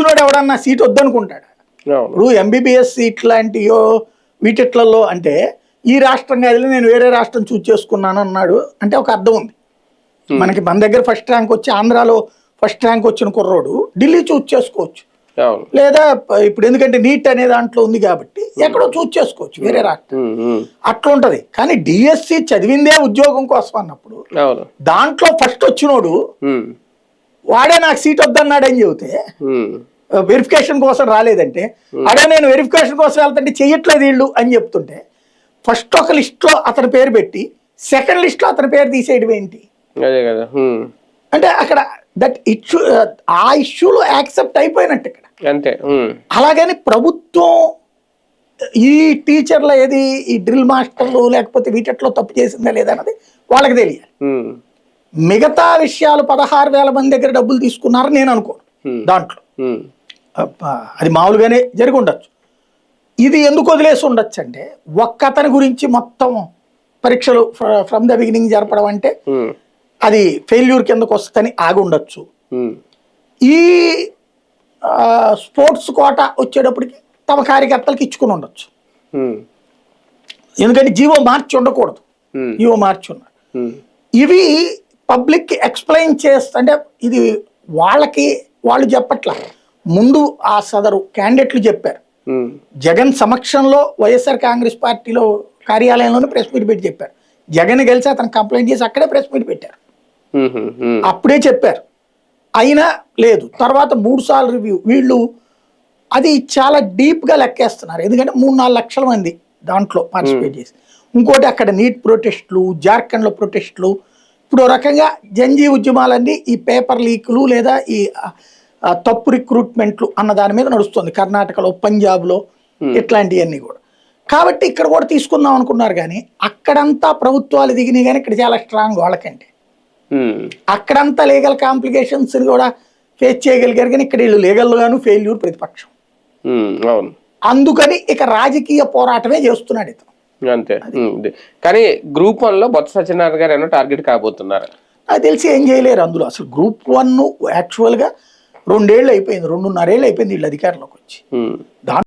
వచ్చినోడు ఎవడన్నా సీట్ వద్దనుకుంటాడు. ఇప్పుడు ఎంబీబీఎస్ సీట్ లాంటియో వీటిట్లలో అంటే ఈ రాష్ట్రం కాదు నేను వేరే రాష్ట్రం చూస్ చేసుకున్నాను అన్నాడు అంటే ఒక అర్థం ఉంది. మనకి మన దగ్గర ఫస్ట్ ర్యాంక్ వచ్చి ఆంధ్రాలో ఫస్ట్ ర్యాంక్ వచ్చిన కుర్రోడు ఢిల్లీ చూస్ చేసుకోవచ్చు, లేదా ఇప్పుడు ఎందుకంటే నీట్ అనే దాంట్లో ఉంది కాబట్టి ఎక్కడో చూస్ చేసుకోవచ్చు వేరే రాష్ట్రం, అట్లా ఉంటది. కానీ డిఎస్సి చదివిందే ఉద్యోగం కోసం అన్నప్పుడు దాంట్లో ఫస్ట్ వచ్చినోడు వాడే నాకు సీట్ వద్దన్నాడని చెబితే వెరిఫికేషన్ కోసం రాలేదంటే అదే నేను వెరిఫికేషన్ కోసం వెళ్తుంటే చెయ్యట్లేదు వీళ్ళు అని చెప్తుంటే ఫస్ట్ ఒక లిస్ట్ లో అతని పేరు పెట్టి సెకండ్ లిస్ట్ లో అతని పేరు తీసేయడం ఏంటి అంటే అక్కడ దట్ ఇష్యూ ఆ ఇష్యూలో యాక్సెప్ట్ అయిపోయినట్టు ఇక్కడ అంతే. అలాగని ప్రభుత్వం ఈ టీచర్ల ఏది ఈ డ్రిల్ మాస్టర్లు లేకపోతే వీటిలో తప్పు చేసిందా లేదన్నది వాళ్ళకి తెలియాలి. మిగతా విషయాలు 16,000 మంది దగ్గర డబ్బులు తీసుకున్నారని నేను అనుకోను. దాంట్లో అది మామూలుగానే జరిగి ఉండొచ్చు. ఇది ఎందుకు వదిలేసి ఉండొచ్చు అంటే ఒక్కతని గురించి మొత్తం పరీక్షలు ఫ్రమ్ ద బిగినింగ్ జరపడం అంటే అది ఫెయిల్యూర్ కిందకు వస్తుందని ఆగి ఉండొచ్చు. ఈ స్పోర్ట్స్ కోట వచ్చేటప్పటికి తమ కార్యకర్తలకు ఇచ్చుకుని ఉండొచ్చు. ఎందుకంటే జీవో మార్చి ఉండకూడదు, జీవో మార్చి ఉన్నారు. ఇవి పబ్లిక్ ఎక్స్ప్లెయిన్ అంటే ఇది వాళ్ళకి వాళ్ళు చెప్పట్ల, ముందు ఆ సదరు క్యాండిడేట్లు చెప్పారు. జగన్ సమక్షంలో వైఎస్ఆర్ కాంగ్రెస్ పార్టీలో కార్యాలయంలోనే ప్రెస్ మీట్ పెట్టి చెప్పారు. జగన్ గెలిచి అతను కంప్లైంట్ చేసి అక్కడే ప్రెస్ మీట్ పెట్టారు, అప్పుడే చెప్పారు. అయినా లేదు, తర్వాత 3 సార్లు రివ్యూ. వీళ్ళు అది చాలా డీప్గా లెక్కేస్తున్నారు, ఎందుకంటే 3-4 లక్షల మంది దాంట్లో పార్టిసిపేట్ చేసి. ఇంకోటి అక్కడ నీట్ ప్రొటెస్టులు, జార్ఖండ్లో ప్రొటెస్టులు, ఇప్పుడు రకంగా జంజీ ఉద్యమాలన్నీ ఈ పేపర్ లీకులు లేదా ఈ తప్పు రిక్రూట్మెంట్లు అన్న దాని మీద నడుస్తుంది. కర్ణాటకలో, పంజాబ్లో ఇట్లాంటివన్నీ కూడా. కాబట్టి ఇక్కడ కూడా తీసుకుందాం అనుకున్నారు, కానీ అక్కడంతా ప్రభుత్వాలు దిగినాయి, కానీ ఇక్కడ చాలా స్ట్రాంగ్ వాళ్ళకంటే. అక్కడంతా లీగల్ కాంప్లికేషన్స్ కూడా ఫేస్ చేయగలిగారు, కానీ ఇక్కడ వీళ్ళు లీగల్గాను ఫెయిల్యూర్ ప్రతిపక్షం. అందుకని ఇక రాజకీయ పోరాటమే చేస్తున్నాడు ఇతను అంతే. కానీ గ్రూప్ 1లో బొత్స సత్యనారాయణ గారు ఏమో టార్గెట్ కాబోతున్నారు. నాకు తెలిసి ఏం చేయలేరు అందులో. అసలు గ్రూప్ 1 యాక్చువల్గా 2 ఏళ్ళు అయిపోయింది, 2.5 ఏళ్ళు అయిపోయింది వీళ్ళు అధికారంలోకి వచ్చి.